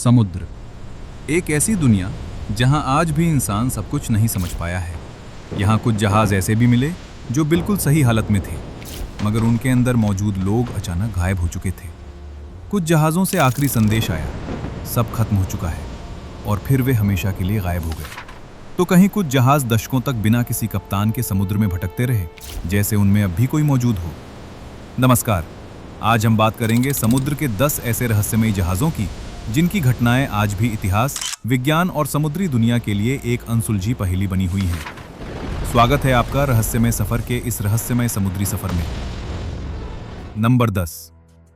समुद्र, एक ऐसी दुनिया जहां आज भी इंसान सब कुछ नहीं समझ पाया है। यहाँ कुछ जहाज ऐसे भी मिले जो बिल्कुल सही हालत में थे, मगर उनके अंदर मौजूद लोग अचानक गायब हो चुके थे। कुछ जहाज़ों से आखिरी संदेश आया, सब खत्म हो चुका है, और फिर वे हमेशा के लिए गायब हो गए। तो कहीं कुछ जहाज दशकों तक बिना किसी कप्तान के समुद्र में भटकते रहे, जैसे उनमें अब भी कोई मौजूद हो। नमस्कार, आज हम बात करेंगे समुद्र के 10 ऐसे रहस्यमयी जहाज़ों की जिनकी घटनाएं आज भी इतिहास, विज्ञान और समुद्री दुनिया के लिए एक अनसुलझी पहेली बनी हुई हैं। स्वागत है आपका रहस्यमय सफर के इस रहस्यमय समुद्री सफर में। नंबर 10,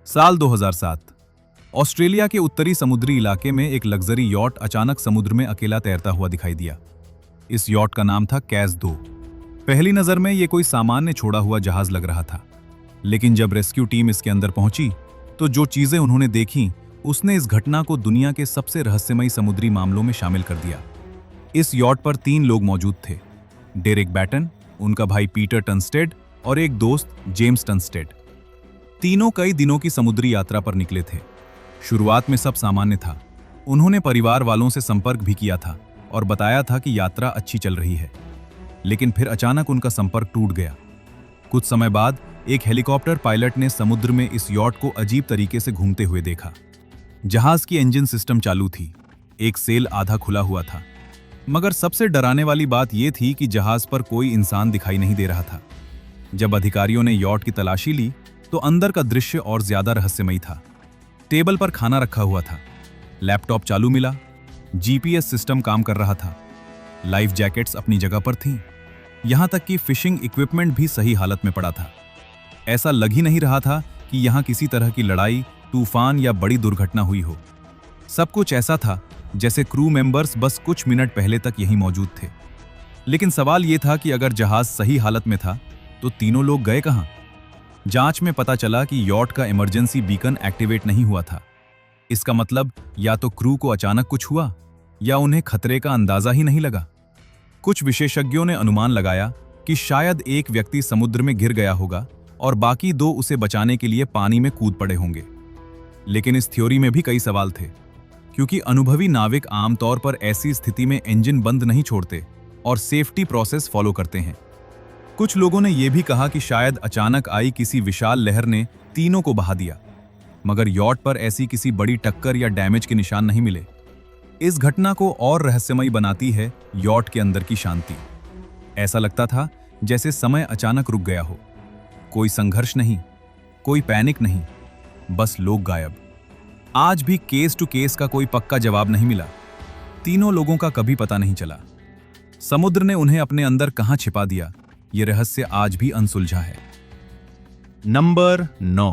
साल 2007। ऑस्ट्रेलिया के उत्तरी समुद्री इलाके में एक लग्जरी यॉट अचानक समुद्र में अकेला तैरता हुआ दिखाई दिया। इस यॉट का नाम था कैस 2। पहली नजर में यह कोई सामान्य छोड़ा हुआ जहाज लग रहा था, लेकिन जब रेस्क्यू टीम इसके अंदर पहुंची तो जो चीजें उन्होंने देखी उसने इस घटना को दुनिया के सबसे रहस्यमयी समुद्री मामलों में शामिल कर दिया। इस यॉट पर 3 लोग मौजूद थे, डेरेक बैटन, उनका भाई पीटर टनस्टेड और एक दोस्त जेम्स टनस्टेड। तीनों कई दिनों की समुद्री यात्रा पर निकले थे। शुरुआत में सब सामान्य था। उन्होंने परिवार वालों से संपर्क भी किया था और बताया था कि यात्रा अच्छी चल रही है, लेकिन फिर अचानक उनका संपर्क टूट गया। कुछ समय बाद एक हेलीकॉप्टर पायलट ने समुद्र में इस यॉट को अजीब तरीके से घूमते हुए देखा। जहाज की इंजन सिस्टम चालू थी, एक सेल आधा खुला हुआ था, मगर सबसे डराने वाली बात यह थी कि जहाज पर कोई इंसान दिखाई नहीं दे रहा था। जब अधिकारियों ने यॉट की तलाशी ली तो अंदर का दृश्य और ज्यादा रहस्यमयी था। टेबल पर खाना रखा हुआ था, लैपटॉप चालू मिला, जीपीएस सिस्टम काम कर रहा था, लाइफ जैकेट्स अपनी जगह पर थीं, यहां तक कि फिशिंग इक्विपमेंट भी सही हालत में पड़ा था। ऐसा लग ही नहीं रहा था कि यहां किसी तरह की लड़ाई, तूफान या बड़ी दुर्घटना हुई हो। सब कुछ ऐसा था जैसे क्रू मेंबर्स बस कुछ मिनट पहले तक यहीं मौजूद थे। लेकिन सवाल यह था कि अगर जहाज सही हालत में था तो तीनों लोग गए कहां? जांच में पता चला कि यॉट का इमरजेंसी बीकन एक्टिवेट नहीं हुआ था। इसका मतलब या तो क्रू को अचानक कुछ हुआ या उन्हें खतरे का अंदाजा ही नहीं लगा। कुछ विशेषज्ञों ने अनुमान लगाया कि शायद एक व्यक्ति समुद्र में गिर गया होगा और बाकी 2 उसे बचाने के लिए पानी में कूद पड़े होंगे। लेकिन इस थ्योरी में भी कई सवाल थे, क्योंकि अनुभवी नाविक आमतौर पर ऐसी स्थिति में इंजन बंद नहीं छोड़ते और सेफ्टी प्रोसेस फॉलो करते हैं। कुछ लोगों ने यह भी कहा कि शायद अचानक आई किसी विशाल लहर ने तीनों को बहा दिया, मगर यॉट पर ऐसी किसी बड़ी टक्कर या डैमेज के निशान नहीं मिले। इस घटना को और रहस्यमयी बनाती है यॉट के अंदर की शांति। ऐसा लगता था जैसे समय अचानक रुक गया हो। कोई संघर्ष नहीं, कोई पैनिक नहीं, बस लोग गायब। आज भी केस टू केस का कोई पक्का जवाब नहीं मिला। तीनों लोगों का कभी पता नहीं चला। समुद्र ने उन्हें अपने अंदर कहां छिपा दिया, यह रहस्य आज भी अनसुलझा है। नंबर 9,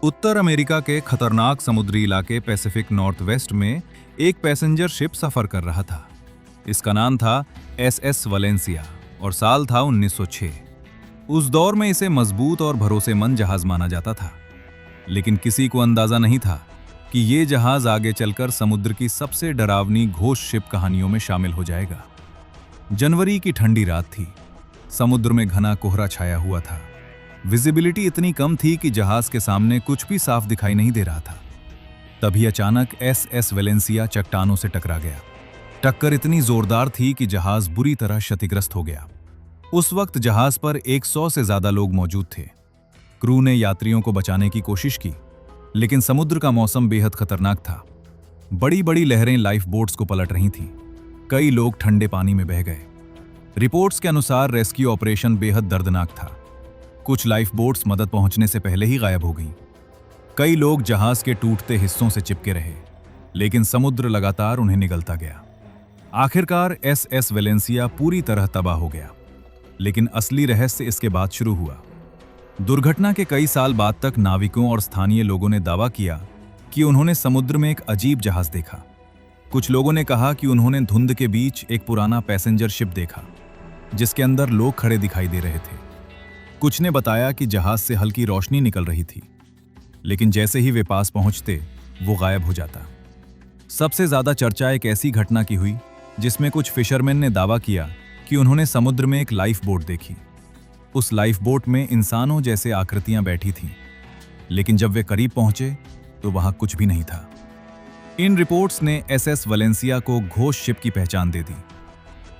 उत्तर अमेरिका के खतरनाक समुद्री इलाके पैसिफिक नॉर्थ वेस्ट में एक पैसेंजर शिप सफर कर रहा था। इसका नाम था SS वलेंसिया और साल था 1906। उस दौर में इसे मजबूत और भरोसेमंद जहाज माना जाता था, लेकिन किसी को अंदाजा नहीं था कि ये जहाज आगे चलकर समुद्र की सबसे डरावनी घोस्ट शिप कहानियों में शामिल हो जाएगा। जनवरी की ठंडी रात थी, समुद्र में घना कोहरा छाया हुआ था। विजिबिलिटी इतनी कम थी कि जहाज के सामने कुछ भी साफ दिखाई नहीं दे रहा था। तभी अचानक SS वेलेंसिया चट्टानों से टकरा गया। टक्कर इतनी जोरदार थी कि जहाज बुरी तरह क्षतिग्रस्त हो गया। उस वक्त जहाज पर 100 से ज्यादा लोग मौजूद थे। क्रू ने यात्रियों को बचाने की कोशिश की, लेकिन समुद्र का मौसम बेहद खतरनाक था। बड़ी बड़ी लहरें लाइफ बोट्स को पलट रही थीं। कई लोग ठंडे पानी में बह गए। रिपोर्ट्स के अनुसार रेस्क्यू ऑपरेशन बेहद दर्दनाक था। कुछ लाइफ बोट्स मदद पहुंचने से पहले ही गायब हो गईं। कई लोग जहाज के टूटते हिस्सों से चिपके रहे, लेकिन समुद्र लगातार उन्हें निगलता गया। आखिरकार SS वेलेंसिया पूरी तरह तबाह हो गया। लेकिन असली रहस्य इसके बाद शुरू हुआ। दुर्घटना के कई साल बाद तक नाविकों और स्थानीय लोगों ने दावा किया कि उन्होंने समुद्र में एक अजीब जहाज देखा। कुछ लोगों ने कहा कि उन्होंने धुंध के बीच एक पुराना पैसेंजर शिप देखा, जिसके अंदर लोग खड़े दिखाई दे रहे थे। कुछ ने बताया कि जहाज से हल्की रोशनी निकल रही थी, लेकिन जैसे ही वे पास पहुंचते वो गायब हो जाता। सबसे ज्यादा चर्चा एक ऐसी घटना की हुई जिसमें कुछ फिशरमैन ने दावा किया कि उन्होंने समुद्र में एक लाइफ बोट देखी। उस लाइफ बोट में इंसानों जैसे आकृतियां बैठी थीं, लेकिन जब वे करीब पहुंचे तो वहां कुछ भी नहीं था। इन रिपोर्ट्स ने एसएस वलेंसिया को घोस्ट शिप की पहचान दे दी।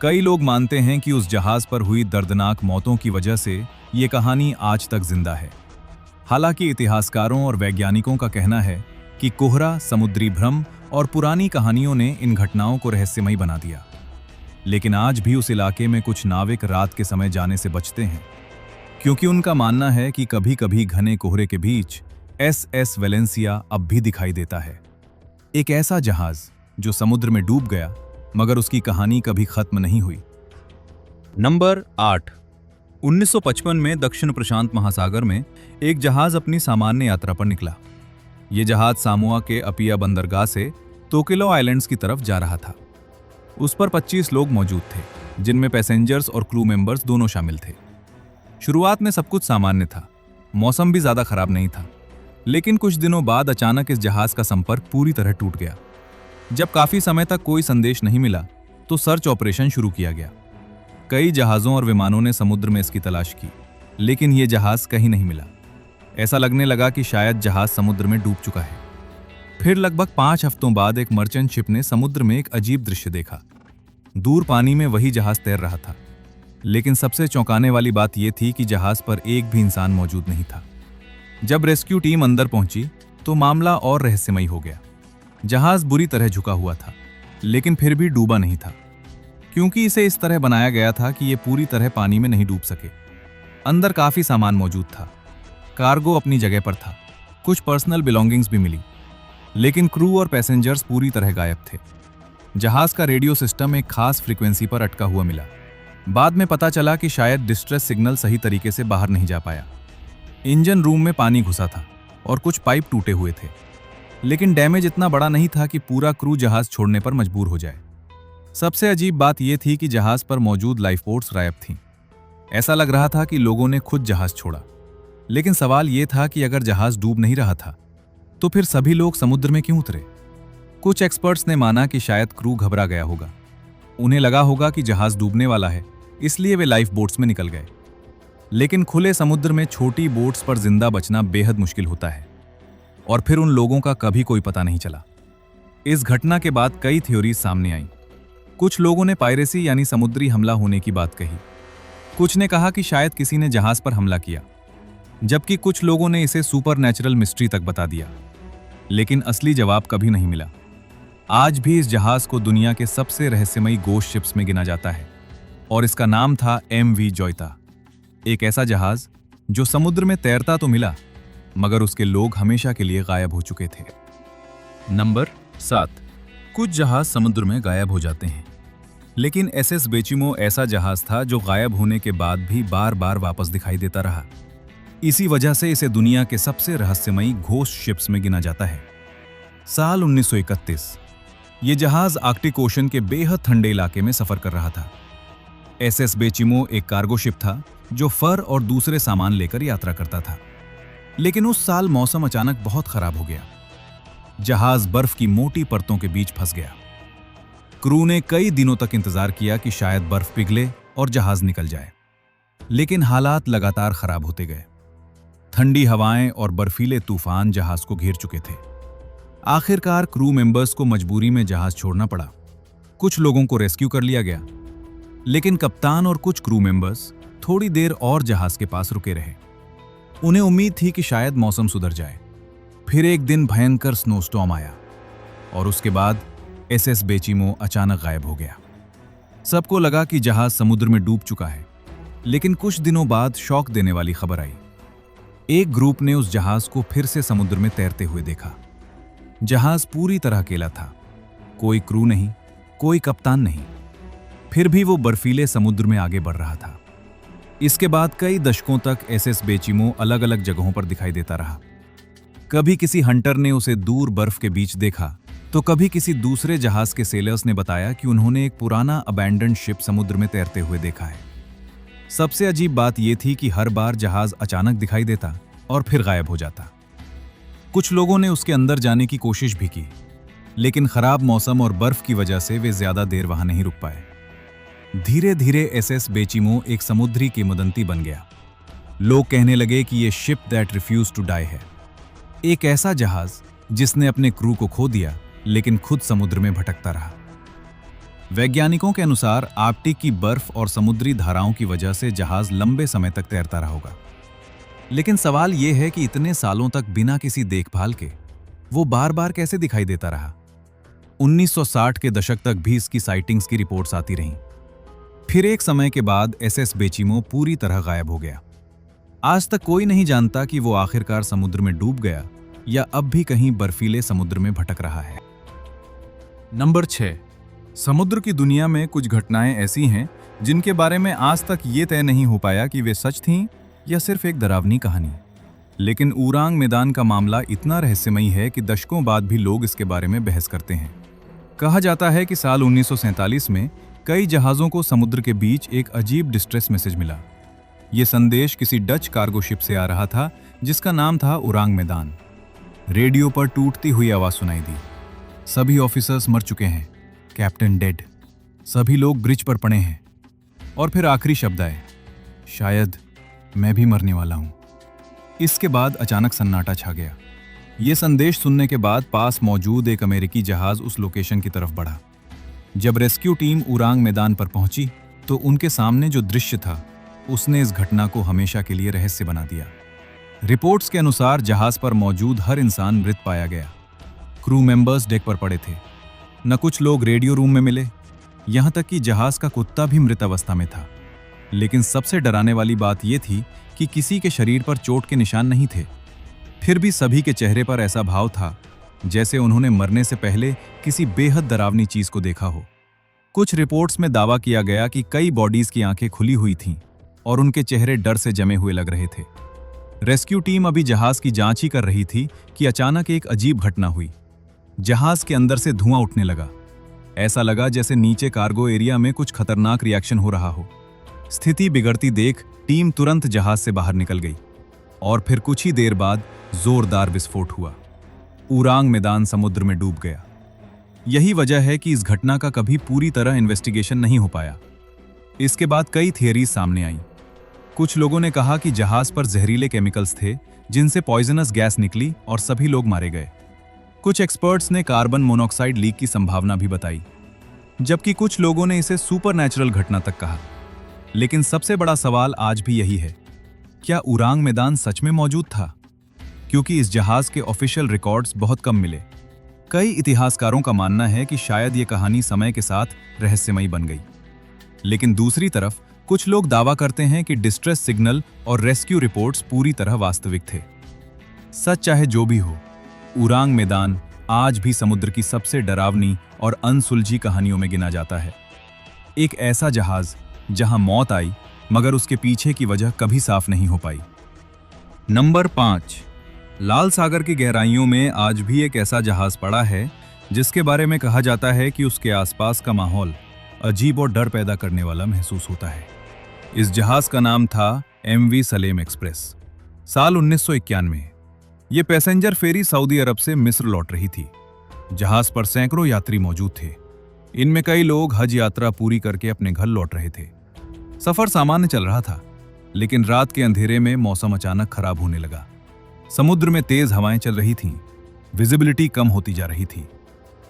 कई लोग मानते हैं कि उस जहाज पर हुई दर्दनाक मौतों की वजह से ये कहानी आज तक जिंदा है। हालांकि इतिहासकारों और वैज्ञानिकों का कहना है कि कोहरा, समुद्री भ्रम और पुरानी कहानियों ने इन घटनाओं को रहस्यमयी बना दिया। लेकिन आज भी उस इलाके में कुछ नाविक रात के समय जाने से बचते हैं, क्योंकि उनका मानना है कि कभी कभी घने कोहरे के बीच एसएस वेलेंसिया अब भी दिखाई देता है। एक ऐसा जहाज जो समुद्र में डूब गया, मगर उसकी कहानी कभी खत्म नहीं हुई। नंबर 8। 1955 में दक्षिण प्रशांत महासागर में एक जहाज अपनी सामान्य यात्रा पर निकला। यह जहाज सामोआ के अपिया बंदरगाह से तोकेलो आइलैंड्स की तरफ जा रहा था। उस पर 25 लोग मौजूद थे, जिनमें पैसेंजर्स और क्रू मेंबर्स दोनों शामिल थे। शुरुआत में सब कुछ सामान्य था, मौसम भी ज्यादा खराब नहीं था। लेकिन कुछ दिनों बाद अचानक इस जहाज का संपर्क पूरी तरह टूट गया। जब काफी समय तक कोई संदेश नहीं मिला, तो सर्च ऑपरेशन शुरू किया गया। कई जहाजों और विमानों ने समुद्र में इसकी तलाश की, लेकिन यह जहाज कहीं नहीं मिला। ऐसा लगने लगा कि शायद जहाज समुद्र में डूब चुका है। फिर लगभग 5 हफ्तों बाद एक मर्चेंट शिप ने समुद्र में एक अजीब दृश्य देखा। दूर पानी में वही जहाज तैर रहा था, लेकिन सबसे चौंकाने वाली बात यह थी कि जहाज पर एक भी इंसान मौजूद नहीं था। जब रेस्क्यू टीम अंदर पहुंची तो मामला और रहस्यमयी हो गया। जहाज बुरी तरह झुका हुआ था, लेकिन फिर भी डूबा नहीं था, क्योंकि इसे इस तरह बनाया गया था कि यह पूरी तरह पानी में नहीं डूब सके। अंदर काफी सामान मौजूद था, कार्गो अपनी जगह पर था, कुछ पर्सनल बिलोंगिंग्स भी मिली, लेकिन क्रू और पैसेंजर्स पूरी तरह गायब थे। जहाज का रेडियो सिस्टम एक खास फ्रीक्वेंसी पर अटका हुआ मिला। बाद में पता चला कि शायद डिस्ट्रेस सिग्नल सही तरीके से बाहर नहीं जा पाया। इंजन रूम में पानी घुसा था और कुछ पाइप टूटे हुए थे, लेकिन डैमेज इतना बड़ा नहीं था कि पूरा क्रू जहाज छोड़ने पर मजबूर हो जाए। सबसे अजीब बात यह थी कि जहाज पर मौजूद लाइफ बोट्स गायब थीं। ऐसा लग रहा था कि लोगों ने खुद जहाज छोड़ा। लेकिन सवाल यह था कि अगर जहाज डूब नहीं रहा था, तो फिर सभी लोग समुद्र में क्यों उतरे? कुछ एक्सपर्ट्स ने माना कि शायद क्रू घबरा गया होगा। उन्हें लगा होगा कि जहाज डूबने वाला है, इसलिए वे लाइफ बोट्स में निकल गए। लेकिन खुले समुद्र में छोटी बोट्स पर जिंदा बचना बेहद मुश्किल होता है, और फिर उन लोगों का कभी कोई पता नहीं चला। इस घटना के बाद कई थ्योरीज सामने आईं। कुछ लोगों ने पायरेसी यानी समुद्री हमला होने की बात कही। कुछ ने कहा कि शायद किसी ने जहाज पर हमला किया, जबकि कुछ लोगों ने इसे सुपरनैचुरल मिस्ट्री तक बता दिया। लेकिन असली जवाब कभी नहीं मिला। आज भी इस जहाज को दुनिया के सबसे रहस्यमयी घोस्ट शिप्स में गिना जाता है, और इसका नाम था MV जोइता। एक ऐसा जहाज जो समुद्र में तैरता तो मिला, मगर उसके लोग हमेशा के लिए गायब हो चुके थे। नंबर 7। कुछ जहाज समुद्र में गायब हो जाते हैं, लेकिन SS बेचिमो ऐसा जहाज था जो गायब होने के बाद भी बार बार वापस दिखाई देता रहा। इसी वजह से इसे दुनिया के सबसे रहस्यमयी घोस्ट शिप्स में गिना जाता है। साल 1931 ये जहाज आर्कटिक ओशन के बेहद ठंडे इलाके में सफर कर रहा था। SS बेचिमो एक कार्गो शिप था जो फर और दूसरे सामान लेकर यात्रा करता था। लेकिन उस साल मौसम अचानक बहुत खराब हो गया। जहाज बर्फ की मोटी परतों के बीच फंस गया। क्रू ने कई दिनों तक इंतजार किया कि शायद बर्फ पिघले और जहाज निकल जाए, लेकिन हालात लगातार खराब होते गए। ठंडी हवाएं और बर्फीले तूफान जहाज को घेर चुके थे। आखिरकार क्रू मेंबर्स को मजबूरी में जहाज छोड़ना पड़ा। कुछ लोगों को रेस्क्यू कर लिया गया, लेकिन कप्तान और कुछ क्रू मेंबर्स थोड़ी देर और जहाज के पास रुके रहे। उन्हें उम्मीद थी कि शायद मौसम सुधर जाए। फिर एक दिन भयंकर स्नोस्टॉर्म आया, और उसके बाद SS बेचिमो अचानक गायब हो गया। सबको लगा कि जहाज समुद्र में डूब चुका है, लेकिन कुछ दिनों बाद शॉक देने वाली खबर आई। एक ग्रुप ने उस जहाज को फिर से समुद्र में तैरते हुए देखा। जहाज पूरी तरह अकेला था, कोई क्रू नहीं, कोई कप्तान नहीं। फिर भी वो बर्फीले समुद्र में आगे बढ़ रहा था। इसके बाद कई दशकों तक SS बेचिमो अलग अलग जगहों पर दिखाई देता रहा। कभी किसी हंटर ने उसे दूर बर्फ के बीच देखा, तो कभी किसी दूसरे जहाज के सेलर्स ने बताया कि उन्होंने एक पुराना अबैंडन्ड शिप समुद्र में तैरते हुए देखा है। सबसे अजीब बात यह थी कि हर बार जहाज अचानक दिखाई देता और फिर गायब हो जाता। कुछ लोगों ने उसके अंदर जाने की कोशिश भी की, लेकिन खराब मौसम और बर्फ की वजह से वे ज्यादा देर वहां नहीं रुक पाए। धीरे धीरे SS बेचिमो एक समुद्री किंवदंती बन गया। लोग कहने लगे कि यह ship that refuse to die है, एक ऐसा जहाज जिसने अपने क्रू को खो दिया लेकिन खुद समुद्र में भटकता रहा। वैज्ञानिकों के अनुसार आर्कटिक की बर्फ और समुद्री धाराओं की वजह से जहाज लंबे समय तक तैरता रहा होगा। लेकिन सवाल यह है कि इतने सालों तक बिना किसी देखभाल के वो बार बार कैसे दिखाई देता रहा। 1960 के दशक तक भी इसकी साइटिंग्स की रिपोर्ट्स आती रहीं। फिर एक समय के बाद एसएस बेचिमो पूरी तरह गायब हो गया। आज तक कोई नहीं जानता कि वो आखिरकार समुद्र में डूब गया या अब भी कहीं बर्फीले समुद्र में भटक रहा है। नंबर 6, समुद्र की दुनिया में कुछ घटनाएं ऐसी हैं जिनके बारे में आज तक ये तय नहीं हो पाया कि वे सच थीं या सिर्फ एक डरावनी कहानी। लेकिन ऊरांग मैदान का मामला इतना रहस्यमयी है कि दशकों बाद भी लोग इसके बारे में बहस करते हैं। कहा जाता है कि साल 1947 में कई जहाज़ों को समुद्र के बीच एक अजीब डिस्ट्रेस मैसेज मिला। ये संदेश किसी डच कार्गो शिप से आ रहा था जिसका नाम था ऊरांग मैदान। रेडियो पर टूटती हुई आवाज़ सुनाई दी, सभी ऑफिसर्स मर चुके हैं, कैप्टन डेड, सभी लोग ब्रिज पर पड़े हैं। और फिर आखिरी शब्द आए, शायद मैं भी मरने वाला हूं। इसके बाद अचानक सन्नाटा छा गया। यह संदेश सुनने के बाद पास मौजूद एक अमेरिकी जहाज उस लोकेशन की तरफ बढ़ा। जब रेस्क्यू टीम ऊरांग मैदान पर पहुंची तो उनके सामने जो दृश्य था उसने इस घटना को हमेशा के लिए रहस्य बना दिया। रिपोर्ट्स के अनुसार जहाज पर मौजूद हर इंसान मृत पाया गया। क्रू मेंबर्स डेक पर पड़े थे, न कुछ लोग रेडियो रूम में मिले, यहां तक कि जहाज का कुत्ता भी मृत अवस्था में था। लेकिन सबसे डराने वाली बात यह थी कि किसी के शरीर पर चोट के निशान नहीं थे। फिर भी सभी के चेहरे पर ऐसा भाव था जैसे उन्होंने मरने से पहले किसी बेहद डरावनी चीज को देखा हो। कुछ रिपोर्ट्स में दावा किया गया कि कई बॉडीज की आंखें खुली हुई थीं और उनके चेहरे डर से जमे हुए लग रहे थे। रेस्क्यू टीम अभी जहाज की जांच ही कर रही थी कि अचानक एक अजीब घटना हुई। जहाज के अंदर से धुआं उठने लगा। ऐसा लगा जैसे नीचे कार्गो एरिया में कुछ खतरनाक रिएक्शन हो रहा हो। स्थिति बिगड़ती देख टीम तुरंत जहाज से बाहर निकल गई और फिर कुछ ही देर बाद जोरदार विस्फोट हुआ। ऊरांग मैदान समुद्र में डूब गया। यही वजह है कि इस घटना का कभी पूरी तरह इन्वेस्टिगेशन नहीं हो पाया। इसके बाद कई थियरीज सामने आईं। कुछ लोगों ने कहा कि जहाज पर जहरीले केमिकल्स थे जिनसे पॉइजनस गैस निकली और सभी लोग मारे गए। कुछ एक्सपर्ट्स ने कार्बन मोनोऑक्साइड लीक की संभावना भी बताई, जबकि कुछ लोगों ने इसे सुपरनैचुरल घटना तक कहा। लेकिन सबसे बड़ा सवाल आज भी यही है, क्या ऊरांग मैदान सच में मौजूद था? क्योंकि इस जहाज के ऑफिशियल रिकॉर्ड्स बहुत कम मिले। कई इतिहासकारों का मानना है कि शायद ये कहानी समय के साथ रहस्यमयी बन गई। लेकिन दूसरी तरफ कुछ लोग दावा करते हैं कि डिस्ट्रेस सिग्नल और रेस्क्यू रिपोर्ट्स पूरी तरह वास्तविक थे। सच चाहे जो भी हो, ऊरांग मैदान आज भी समुद्र की सबसे डरावनी और अनसुलझी कहानियों में गिना जाता है। एक ऐसा जहाज जहां मौत आई मगर उसके पीछे की वजह कभी साफ नहीं हो पाई। नंबर 5, लाल सागर की गहराइयों में आज भी एक ऐसा जहाज पड़ा है जिसके बारे में कहा जाता है कि उसके आसपास का माहौल अजीब और डर पैदा करने वाला महसूस होता है। इस जहाज का नाम था MV सलेम एक्सप्रेस। साल 1991। ये पैसेंजर फेरी सऊदी अरब से मिस्र लौट रही थी। जहाज पर सैकड़ों यात्री मौजूद थे। इनमें कई लोग हज यात्रा पूरी करके अपने घर लौट रहे थे। सफर सामान्य चल रहा था, लेकिन रात के अंधेरे में मौसम अचानक खराब होने लगा। समुद्र में तेज हवाएं चल रही थीं, विजिबिलिटी कम होती जा रही थी।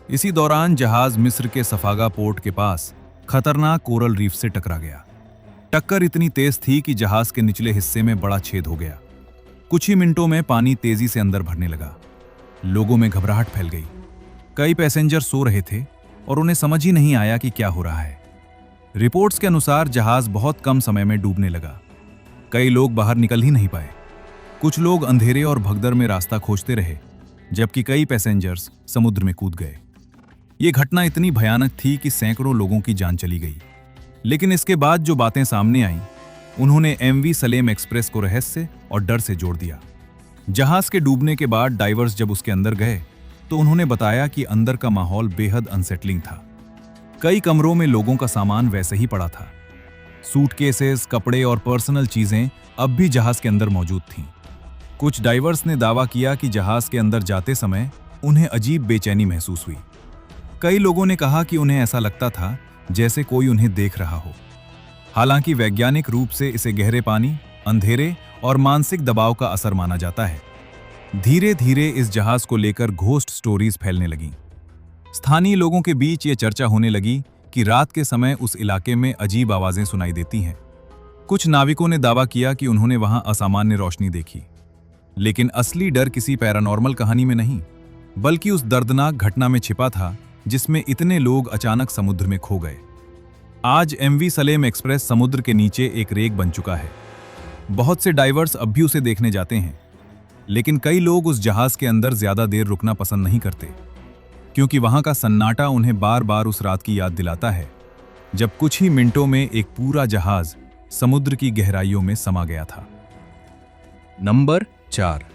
इसी दौरान जहाज मिस्र के सफागा पोर्ट के पास खतरनाक कोरल रीफ से टकरा गया। टक्कर इतनी तेज थी कि जहाज के निचले हिस्से में बड़ा छेद हो गया। कुछ ही मिनटों में पानी तेजी से अंदर भरने लगा। लोगों में घबराहट फैल गई। कई पैसेंजर सो रहे थे और उन्हें समझ ही नहीं आया कि क्या हो रहा है। रिपोर्ट्स के अनुसार जहाज बहुत कम समय में डूबने लगा। कई लोग बाहर निकल ही नहीं पाए। कुछ लोग अंधेरे और भगदड़ में रास्ता खोजते रहे, जबकि कई पैसेंजर्स समुद्र में कूद गए। ये घटना इतनी भयानक थी कि सैकड़ों लोगों की जान चली गई। लेकिन इसके बाद जो बातें सामने आईं, उन्होंने MV सलेम एक्सप्रेस को रहस्य और डर से जोड़ दिया। जहाज के डूबने के बाद डाइवर्स जब उसके अंदर गए तो उन्होंने बताया कि अंदर का माहौल बेहद अनसेटलिंग था। कई कमरों में लोगों का सामान वैसे ही पड़ा था। सूटकेसेस, कपड़े और पर्सनल चीजें अब भी जहाज के अंदर मौजूद थीं। कुछ डाइवर्स ने दावा किया कि जहाज के अंदर जाते समय उन्हें अजीब बेचैनी महसूस हुई। कई लोगों ने कहा कि उन्हें ऐसा लगता था जैसे कोई उन्हें देख रहा हो। हालांकि वैज्ञानिक रूप से इसे गहरे पानी, अंधेरे और मानसिक दबाव का असर माना जाता है। धीरे धीरे इस जहाज को लेकर घोस्ट स्टोरीज फैलने लगीं। स्थानीय लोगों के बीच ये चर्चा होने लगी कि रात के समय उस इलाके में अजीब आवाजें सुनाई देती हैं। कुछ नाविकों ने दावा किया कि उन्होंने वहां असामान्य रोशनी देखी, लेकिन असली डर किसी पैरानॉर्मल कहानी में नहीं, बल्कि उस दर्दनाक घटना में छिपा था जिसमें इतने लोग अचानक समुद्र में खो गए। आज एमवी सलेम एक्सप्रेस समुद्र के नीचे एक रेग बन चुका है। बहुत से डाइवर्स अब भी उसे देखने जाते हैं, लेकिन कई लोग उस जहाज के अंदर ज्यादा देर रुकना पसंद नहीं करते, क्योंकि वहां का सन्नाटा उन्हें बार बार उस रात की याद दिलाता है जब कुछ ही मिनटों में एक पूरा जहाज समुद्र की गहराइयों में समा गया था। नंबर 4।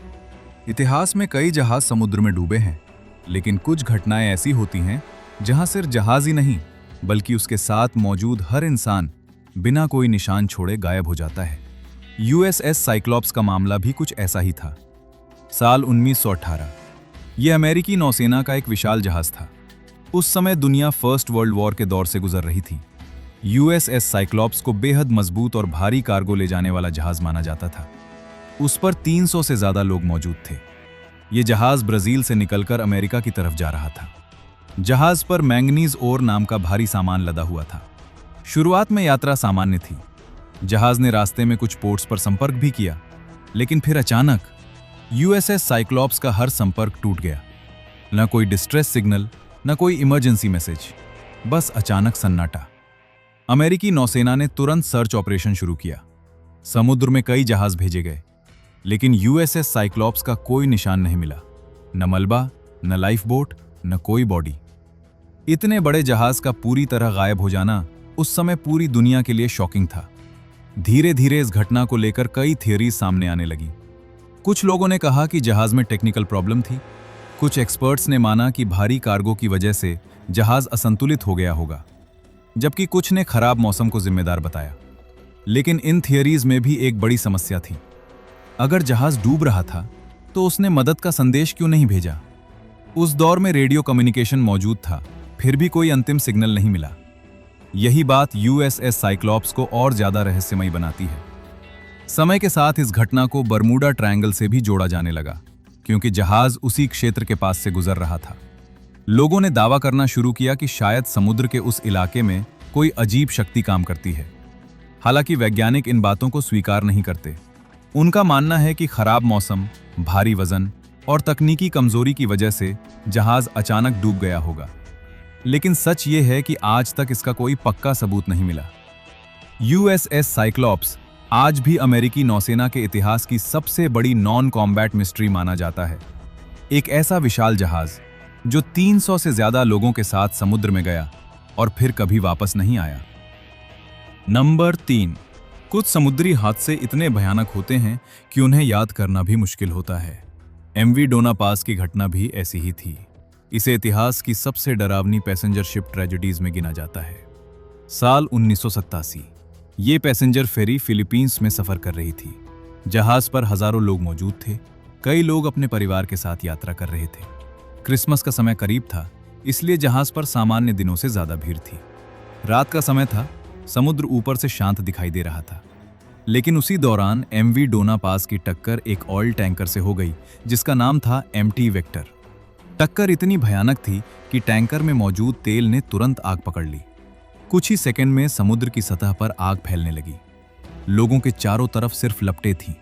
इतिहास में कई जहाज समुद्र में डूबे हैं, लेकिन कुछ घटनाएं ऐसी होती हैं जहां सिर्फ जहाज ही नहीं, बल्कि उसके साथ मौजूद हर इंसान बिना कोई निशान छोड़े गायब हो जाता है। यूएसएस साइक्लॉप्स का मामला भी कुछ ऐसा ही था। साल 1918। यह अमेरिकी नौसेना का एक विशाल जहाज था। उस समय दुनिया फर्स्ट वर्ल्ड वॉर के दौर से गुजर रही थी। यूएसएस साइक्लॉप्स को बेहद मजबूत और भारी कार्गो ले जाने वाला जहाज माना जाता था। उस पर 300 से ज्यादा लोग मौजूद थे। यह जहाज ब्राजील से निकलकर अमेरिका की तरफ जा रहा था। जहाज पर मैंगनीज ओर नाम का भारी सामान लदा हुआ था। शुरुआत में यात्रा सामान्य थी। जहाज ने रास्ते में कुछ पोर्ट्स पर संपर्क भी किया, लेकिन फिर अचानक यूएसएस साइक्लॉप्स का हर संपर्क टूट गया। न कोई डिस्ट्रेस सिग्नल, न कोई इमरजेंसी मैसेज, बस अचानक सन्नाटा। अमेरिकी नौसेना ने तुरंत सर्च ऑपरेशन शुरू किया। समुद्र में कई जहाज भेजे गए, लेकिन यूएसएस साइक्लॉप्स का कोई निशान नहीं मिला। न मलबा, न लाइफ बोट, न कोई बॉडी। इतने बड़े जहाज का पूरी तरह गायब हो जाना उस समय पूरी दुनिया के लिए शॉकिंग था। धीरे धीरे इस घटना को लेकर कई थियरीज सामने आने लगी। कुछ लोगों ने कहा कि जहाज में टेक्निकल प्रॉब्लम थी। कुछ एक्सपर्ट्स ने माना कि भारी कार्गो की वजह से जहाज असंतुलित हो गया होगा, जबकि कुछ ने खराब मौसम को जिम्मेदार बताया। लेकिन इन थियरीज में भी एक बड़ी समस्या थी। अगर जहाज डूब रहा था तो उसने मदद का संदेश क्यों नहीं भेजा? उस दौर में रेडियो कम्युनिकेशन मौजूद था, फिर भी कोई अंतिम सिग्नल नहीं मिला। यही बात यूएसएस साइक्लॉप्स को और ज्यादा रहस्यमयी बनाती है। समय के साथ इस घटना को बरमूडा ट्रायंगल से भी जोड़ा जाने लगा, क्योंकि जहाज उसी क्षेत्र के पास से गुजर रहा था। लोगों ने दावा करना शुरू किया कि शायद समुद्र के उस इलाके में कोई अजीब शक्ति काम करती है। हालांकि वैज्ञानिक इन बातों को स्वीकार नहीं करते। उनका मानना है कि खराब मौसम, भारी वजन और तकनीकी कमजोरी की वजह से जहाज अचानक डूब गया होगा। लेकिन सच ये है कि आज तक इसका कोई पक्का सबूत नहीं मिला। यूएसएस साइक्लॉप्स आज भी अमेरिकी नौसेना के इतिहास की सबसे बड़ी नॉन कॉम्बैट मिस्ट्री माना जाता है। एक ऐसा विशाल जहाज जो 300 से ज्यादा लोगों के साथ समुद्र में गया और फिर कभी वापस नहीं आया। नंबर 3। कुछ समुद्री हादसे इतने भयानक होते हैं कि उन्हें याद करना भी मुश्किल होता है। एमवी डोना पास की घटना भी ऐसी ही थी। इसे इतिहास की सबसे डरावनी पैसेंजर शिप ट्रेजेडीज में गिना जाता है। साल 1987। ये पैसेंजर फेरी फिलीपींस में सफर कर रही थी। जहाज पर हजारों लोग मौजूद थे। कई लोग अपने परिवार के साथ यात्रा कर रहे थे। क्रिसमस का समय करीब था, इसलिए जहाज पर सामान्य दिनों से ज्यादा भीड़ थी। रात का समय था, समुद्र ऊपर से शांत दिखाई दे रहा था। लेकिन उसी दौरान एमवी डोना पास की टक्कर एक ऑयल टैंकर से हो गई, जिसका नाम था एमटी वेक्टर। टक्कर इतनी भयानक थी कि टैंकर में मौजूद तेल ने तुरंत आग पकड़ ली। कुछ ही सेकंड में समुद्र की सतह पर आग फैलने लगी। लोगों के चारों तरफ सिर्फ लपटें थीं।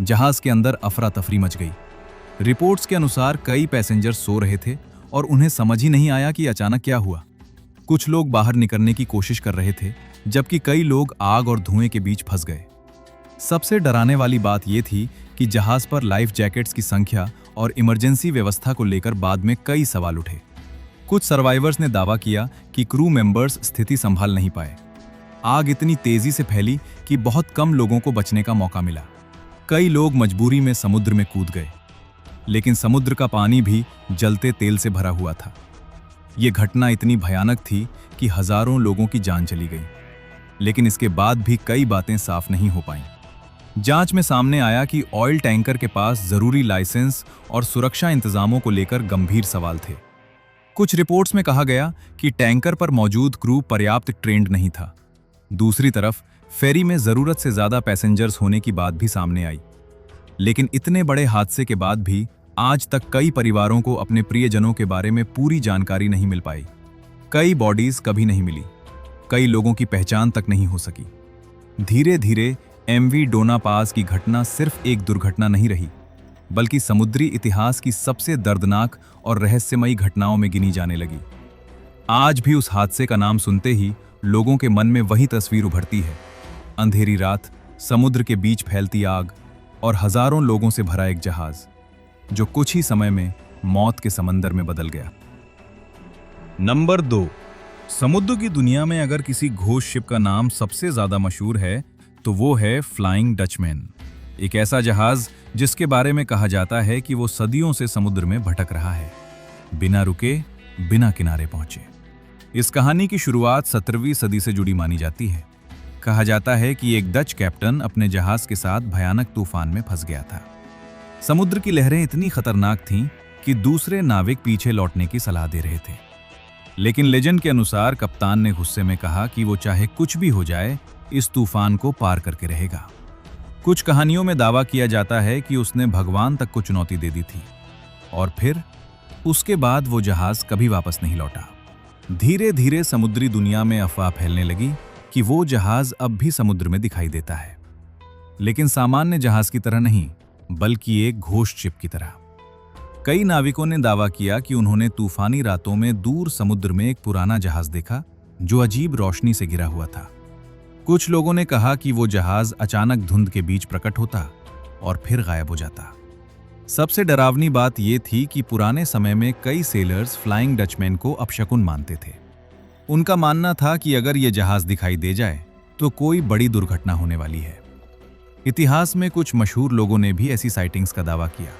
जहाज के अंदर अफरा तफरी मच गई। रिपोर्ट्स के अनुसार कई पैसेंजर सो रहे थे और उन्हें समझ ही नहीं आया कि अचानक क्या हुआ। कुछ लोग बाहर निकलने की कोशिश कर रहे थे, जबकि कई लोग आग और धुएं के बीच फंस गए। सबसे डराने वाली बात यह थी कि जहाज पर लाइफ जैकेट्स की संख्या और इमरजेंसी व्यवस्था को लेकर बाद में कई सवाल उठे। कुछ सर्वाइवर्स ने दावा किया कि क्रू मेंबर्स स्थिति संभाल नहीं पाए। आग इतनी तेजी से फैली कि बहुत कम लोगों को बचने का मौका मिला। कई लोग मजबूरी में समुद्र में कूद गए, लेकिन समुद्र का पानी भी जलते तेल से भरा हुआ था। यह घटना इतनी भयानक थी कि हजारों लोगों की जान चली गई। लेकिन इसके बाद भी कई बातें साफ नहीं हो पाईं। जांच में सामने आया कि ऑयल टैंकर के पास जरूरी लाइसेंस और सुरक्षा इंतजामों को लेकर गंभीर सवाल थे। कुछ रिपोर्ट्स में कहा गया कि टैंकर पर मौजूद क्रू पर्याप्त ट्रेंड नहीं था। दूसरी तरफ फेरी में जरूरत से ज्यादा पैसेंजर्स होने की बात भी सामने आई। लेकिन इतने बड़े हादसे के बाद भी आज तक कई परिवारों को अपने प्रियजनों के बारे में पूरी जानकारी नहीं मिल पाई। कई बॉडीज कभी नहीं मिली, कई लोगों की पहचान तक नहीं हो सकी। धीरे धीरे एमवी डोना पास की घटना सिर्फ एक दुर्घटना नहीं रही, बल्कि समुद्री इतिहास की सबसे दर्दनाक और रहस्यमयी घटनाओं में गिनी जाने लगी। आज भी उस हादसे का नाम सुनते ही लोगों के मन में वही तस्वीर उभरती है, अंधेरी रात, समुद्र के बीच फैलती आग और हजारों लोगों से भरा एक जहाज जो कुछ ही समय में मौत के समंदर में बदल गया। नंबर 2, समुद्र की दुनिया में अगर किसी घोस्ट शिप का नाम सबसे ज्यादा मशहूर है तो वो है फ्लाइंग डचमैन। एक ऐसा जहाज जिसके बारे में कहा जाता है कि वो सदियों से समुद्र में भटक रहा है, बिना रुके, बिना किनारे पहुंचे। इस कहानी की शुरुआत 17वीं सदी से जुड़ी मानी जाती है। कहा जाता है कि एक डच कैप्टन अपने जहाज के साथ भयानक तूफान में फंस गया था। समुद्र की लहरें इतनी खतरनाक थीं कि दूसरे नाविक पीछे लौटने की सलाह दे रहे थे। लेकिन लेजेंड के अनुसार कप्तान ने गुस्से में कहा कि वो चाहे कुछ भी हो जाए, इस तूफान को पार करके रहेगा। कुछ कहानियों में दावा किया जाता है कि उसने भगवान तक को चुनौती दे दी थी और फिर उसके बाद वो जहाज कभी वापस नहीं लौटा। धीरे धीरे समुद्री दुनिया में अफवाह फैलने लगी कि वो जहाज अब भी समुद्र में दिखाई देता है, लेकिन सामान्य जहाज की तरह नहीं, बल्कि एक घोस्ट शिप की तरह। कई नाविकों ने दावा किया कि उन्होंने तूफानी रातों में दूर समुद्र में एक पुराना जहाज देखा जो अजीब रोशनी से घिरा हुआ था। कुछ लोगों ने कहा कि वो जहाज अचानक धुंध के बीच प्रकट होता और फिर गायब हो जाता। सबसे डरावनी बात यह थी कि पुराने समय में कई सेलर्स फ्लाइंग डचमैन को अपशकुन मानते थे। उनका मानना था कि अगर ये जहाज दिखाई दे जाए तो कोई बड़ी दुर्घटना होने वाली है। इतिहास में कुछ मशहूर लोगों ने भी ऐसी साइटिंग्स का दावा किया।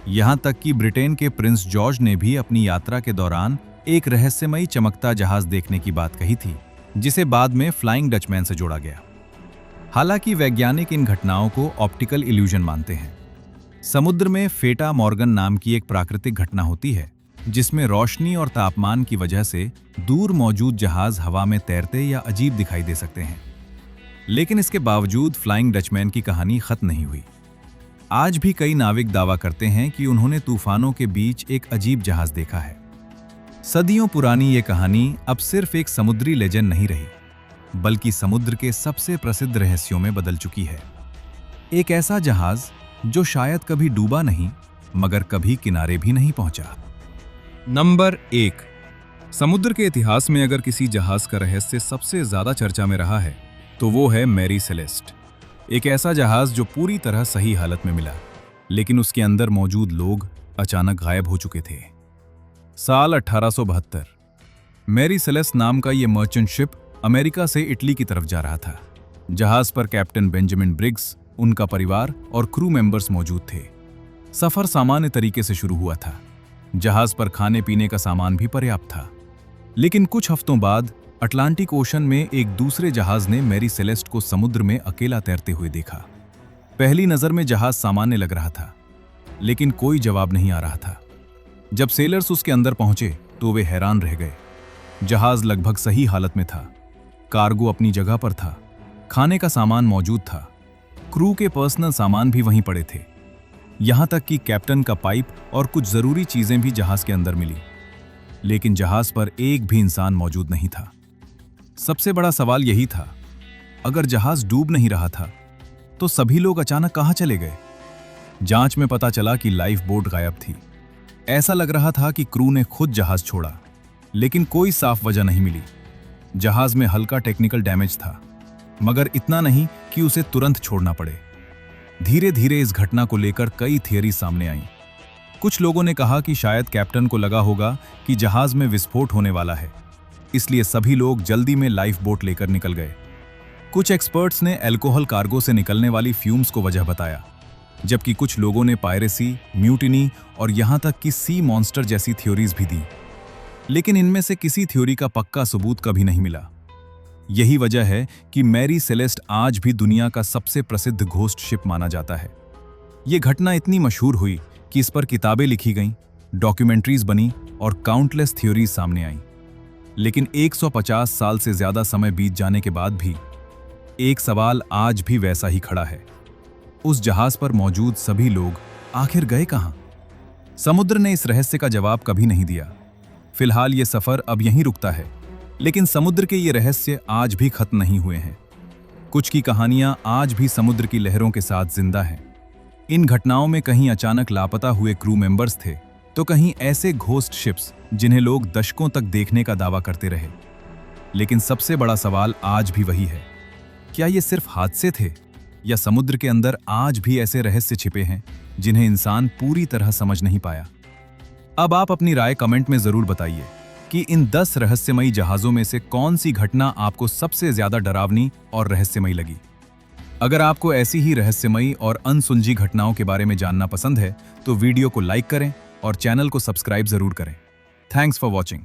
यहां तक कि ब्रिटेन के प्रिंस जॉर्ज ने भी अपनी यात्रा के दौरान एक रहस्यमयी चमकता जहाज देखने की बात कही थी, जिसे बाद में फ्लाइंग डचमैन से जोड़ा गया। हालांकि वैज्ञानिक इन घटनाओं को ऑप्टिकल इल्यूजन मानते हैं। समुद्र में फेटा मॉर्गन नाम की एक प्राकृतिक घटना होती है, जिसमें रोशनी और तापमान की वजह से दूर मौजूद जहाज हवा में तैरते या अजीब दिखाई दे सकते हैं। लेकिन इसके बावजूद फ्लाइंग डचमैन की कहानी खत्म नहीं हुई। आज भी कई नाविक दावा करते हैं कि उन्होंने तूफानों के बीच एक अजीब जहाज देखा है। सदियों पुरानी ये कहानी अब सिर्फ एक समुद्री लेजेंड नहीं रही, बल्कि समुद्र के सबसे प्रसिद्ध रहस्यों में बदल चुकी है। एक ऐसा जहाज जो शायद कभी डूबा नहीं, मगर कभी किनारे भी नहीं पहुंचा। नंबर 1, समुद्र के इतिहास में अगर किसी जहाज का रहस्य सबसे ज्यादा चर्चा में रहा है तो वो है मैरी सेलेस्ट। एक ऐसा जहाज जो पूरी तरह सही हालत में मिला, लेकिन उसके अंदर मौजूद लोग अचानक गायब हो चुके थे। साल 1872 मैरी सेलेस्ट नाम का यह मर्चेंट शिप अमेरिका से इटली की तरफ जा रहा था। जहाज पर कैप्टन बेंजामिन ब्रिग्स, उनका परिवार और क्रू मेंबर्स मौजूद थे। सफर सामान्य तरीके से शुरू हुआ था। जहाज पर खाने पीने का सामान भी पर्याप्त था। लेकिन कुछ हफ्तों बाद अटलांटिक ओशन में एक दूसरे जहाज ने मैरी सेलेस्ट को समुद्र में अकेला तैरते हुए देखा। पहली नजर में जहाज सामान्य लग रहा था, लेकिन कोई जवाब नहीं आ रहा था। जब सेलर्स उसके अंदर पहुंचे तो वे हैरान रह गए। जहाज लगभग सही हालत में था, कार्गो अपनी जगह पर था, खाने का सामान मौजूद था, क्रू के पर्सनल सामान भी वहीं पड़े थे। यहां तक कि कैप्टन का पाइप और कुछ जरूरी चीजें भी जहाज के अंदर मिली। लेकिन जहाज पर एक भी इंसान मौजूद नहीं था। सबसे बड़ा सवाल यही था, अगर जहाज डूब नहीं रहा था तो सभी लोग अचानक कहां चले गए? जांच में पता चला कि लाइफ बोट गायब थी। ऐसा लग रहा था कि क्रू ने खुद जहाज छोड़ा, लेकिन कोई साफ वजह नहीं मिली। जहाज में हल्का टेक्निकल डैमेज था, मगर इतना नहीं कि उसे तुरंत छोड़ना पड़े। धीरे धीरे इस घटना को लेकर कई थियरी सामने आईं। कुछ लोगों ने कहा कि शायद कैप्टन को लगा होगा कि जहाज में विस्फोट होने वाला है, इसलिए सभी लोग जल्दी में लाइफ बोट लेकर निकल गए। कुछ एक्सपर्ट्स ने अल्कोहल कार्गो से निकलने वाली फ्यूम्स को वजह बताया, जबकि कुछ लोगों ने पायरेसी, म्यूटिनी और यहां तक कि सी मॉन्स्टर जैसी थ्योरीज भी दी। लेकिन इनमें से किसी थ्योरी का पक्का सबूत कभी नहीं मिला। यही वजह है कि मैरी सेलेस्ट आज भी दुनिया का सबसे प्रसिद्ध घोस्ट शिप माना जाता है। यह घटना इतनी मशहूर हुई कि इस पर किताबें लिखी गईं, डॉक्यूमेंट्रीज बनी और काउंटलेस थ्योरीज सामने आईं। लेकिन 150 साल से ज्यादा समय बीत जाने के बाद भी एक सवाल आज भी वैसा ही खड़ा है। उस जहाज पर मौजूद सभी लोग आखिर गए कहां? समुद्र ने इस रहस्य का जवाब कभी नहीं दिया। फिलहाल ये सफर अब यहीं रुकता है, लेकिन समुद्र के ये रहस्य आज भी खत्म नहीं हुए हैं। कुछ की कहानियां आज भी समुद्र की लहरों के साथ जिंदा हैं। इन घटनाओं में कहीं अचानक लापता हुए क्रू मेंबर्स थे, तो कहीं ऐसे घोस्ट शिप्स जिन्हें लोग दशकों तक देखने का दावा करते रहे। लेकिन सबसे बड़ा सवाल आज भी वही है, क्या ये सिर्फ हादसे थे या समुद्र के अंदर आज भी ऐसे रहस्य छिपे हैं जिन्हें इंसान पूरी तरह समझ नहीं पाया? अब आप अपनी राय कमेंट में जरूर बताइए कि इन 10 रहस्यमयी जहाजों में से कौन सी घटना आपको सबसे ज्यादा डरावनी और रहस्यमयी लगी। अगर आपको ऐसी ही रहस्यमयी और अनसुलझी घटनाओं के बारे में जानना पसंद है तो वीडियो को लाइक करें और चैनल को सब्सक्राइब जरूर करें। Thanks for watching.